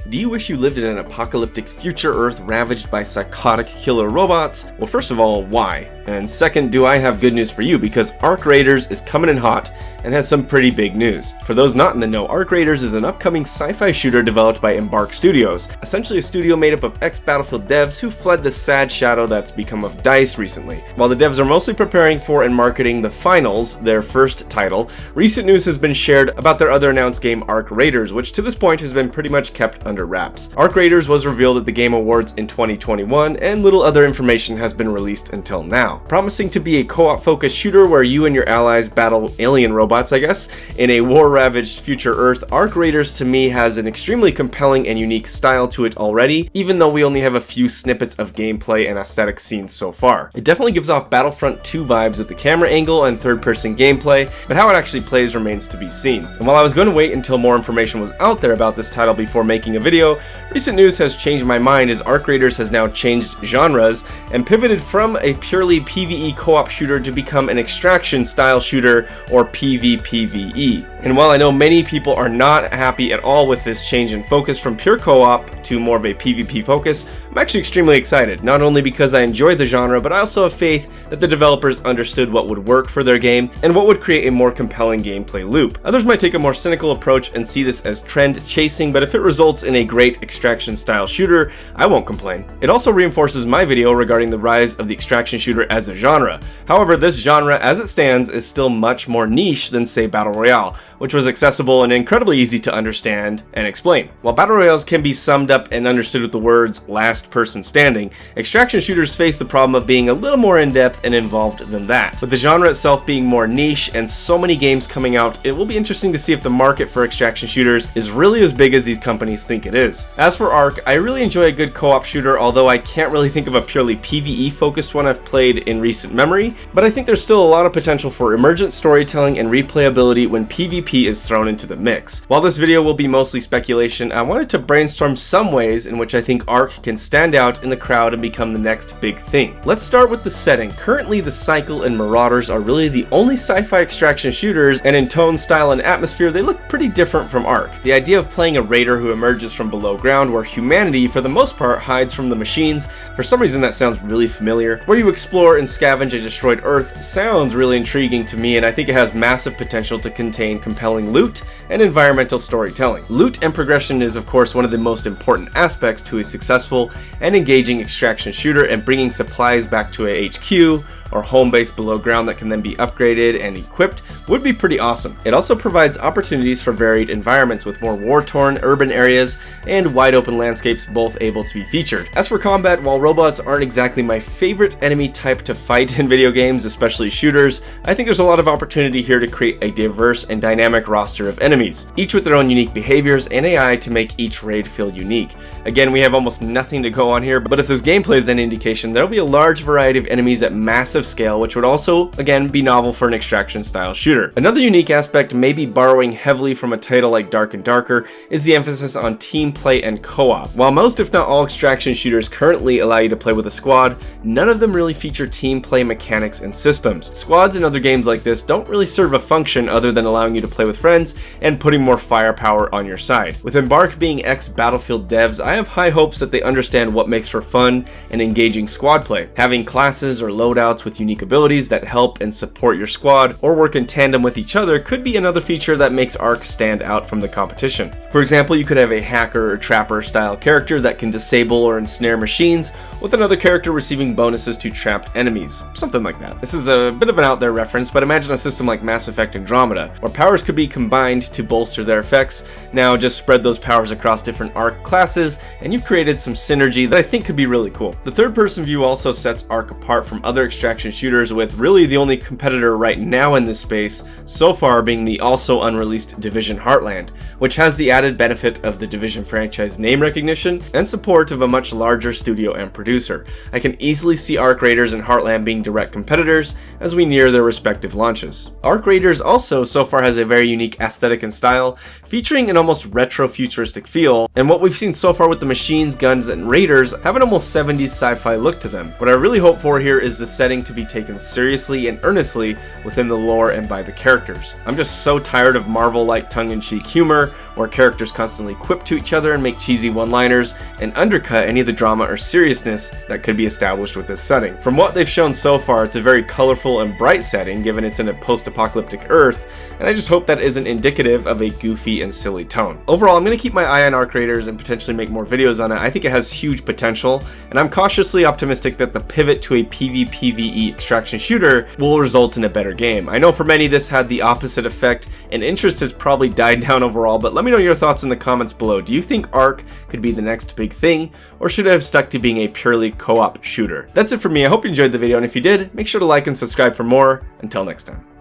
Do you wish you lived in an apocalyptic future Earth ravaged by psychotic killer robots? Well, first of all, why? And second, do I have good news for you, because Arc Raiders is coming in hot and has some pretty big news. For those not in the know, Arc Raiders is an upcoming sci-fi shooter developed by Embark Studios, essentially a studio made up of ex-Battlefield devs who fled the sad shadow that's become of DICE recently. While the devs are mostly preparing for and marketing the Finals, their first title, recent news has been shared about their other announced game, Arc Raiders, which to this point has been pretty much kept under wraps. Arc Raiders was revealed at the Game Awards in 2021, and little other information has been released until now. Promising to be a co-op focused shooter where you and your allies battle alien robots, I guess, in a war-ravaged future Earth, Arc Raiders to me has an extremely compelling and unique style to it already, even though we only have a few snippets of gameplay and aesthetic scenes so far. It definitely gives off Battlefront 2 vibes with the camera angle and third-person gameplay, but how it actually plays remains to be seen. And while I was going to wait until more information was out there about this title before making a video, recent news has changed my mind as Arc Raiders has now changed genres and pivoted from a purely PvE co-op shooter to become an extraction style shooter, or PvPvE. And while I know many people are not happy at all with this change in focus from pure co-op to more of a PvP focus, I'm actually extremely excited, not only because I enjoy the genre, but I also have faith that the developers understood what would work for their game and what would create a more compelling gameplay loop. Others might take a more cynical approach and see this as trend chasing, but if it results in a great extraction style shooter, I won't complain. It also reinforces my video regarding the rise of the extraction shooter as a genre. However, this genre as it stands is still much more niche than, say, Battle Royale, which was accessible and incredibly easy to understand and explain. While Battle Royales can be summed up and understood with the words last person standing, extraction shooters face the problem of being a little more in-depth and involved than that. With the genre itself being more niche and so many games coming out, it will be interesting to see if the market for extraction shooters is really as big as these companies think it is. As for Arc, I really enjoy a good co-op shooter, although I can't really think of a purely PvE focused one I've played in recent memory, but I think there's still a lot of potential for emergent storytelling and replayability when PvP is thrown into the mix. While this video will be mostly speculation, I wanted to brainstorm some ways in which I think Arc can stand out in the crowd and become the next big thing. Let's start with the setting. Currently, the Cycle and Marauders are really the only sci-fi extraction shooters, and in tone, style, and atmosphere, they look pretty different from Arc. The idea of playing a raider who emerges from below ground, where humanity, for the most part, hides from the machines, for some reason that sounds really familiar, where you explore and scavenge a destroyed Earth, sounds really intriguing to me, and I think it has massive potential to contain compelling loot and environmental storytelling. Loot and progression is of course one of the most important aspects to a successful and engaging extraction shooter, and bringing supplies back to a HQ or home base below ground that can then be upgraded and equipped would be pretty awesome. It also provides opportunities for varied environments with more war-torn urban areas and wide open landscapes, both able to be featured. As for combat, while robots aren't exactly my favorite enemy type to fight in video games, especially shooters, I think there's a lot of opportunity here to create a diverse and dynamic roster of enemies, each with their own unique behaviors and AI to make each raid feel unique. Again, we have almost nothing to go on here, but if this gameplay is any indication, there will be a large variety of enemies at massive scale, which would also, again, be novel for an extraction style shooter. Another unique aspect, maybe borrowing heavily from a title like Dark and Darker, is the emphasis on team play and co-op. While most, if not all, extraction shooters currently allow you to play with a squad, none of them really feature team play mechanics and systems. Squads in other games like this don't really serve a function other than allowing you to play with friends and putting more firepower on your side. With Embark being ex-Battlefield devs, I have high hopes that they understand what makes for fun and engaging squad play. Having classes or loadouts with unique abilities that help and support your squad or work in tandem with each other could be another feature that makes Arc stand out from the competition. For example, you could have a hacker or trapper style character that can disable or ensnare machines, with another character receiving bonuses to trapped enemies. Something like that. This is a bit of an out there reference, but imagine a system like Mass Effect Andromeda, where powers could be combined to bolster their effects. Now just spread those powers across different Arc classes, and you've created some synergy that I think could be really cool. The third person view also sets Arc apart from other extraction shooters, with really the only competitor right now in this space so far being the also unreleased Division Heartland, which has the added benefit of the Division franchise name recognition and support of a much larger studio and producer. I can easily see Arc Raiders and Heartland being direct competitors as we near their respective launches. Arc Raiders also so far has a very unique aesthetic and style, featuring an almost retro futuristic feel, and what we've seen seen so far with the machines, guns, and raiders have an almost 70s sci-fi look to them. What I really hope for here is the setting to be taken seriously and earnestly within the lore and by the characters. I'm just so tired of Marvel-like tongue-in-cheek humor, where characters constantly quip to each other and make cheesy one-liners, and undercut any of the drama or seriousness that could be established with this setting. From what they've shown so far, it's a very colorful and bright setting, given it's in a post-apocalyptic Earth, and I just hope that isn't indicative of a goofy and silly tone. Overall, I'm going to keep my eye on Arc Raiders and potentially make more videos on it. I think it has huge potential, and I'm cautiously optimistic that the pivot to a PvPvE extraction shooter will result in a better game. I know for many this had the opposite effect, and interest has probably died down overall, but let me know your thoughts in the comments below. Do you think Arc could be the next big thing, or should it have stuck to being a purely co-op shooter? That's it for me. I hope you enjoyed the video, and if you did, make sure to like and subscribe for more. Until next time.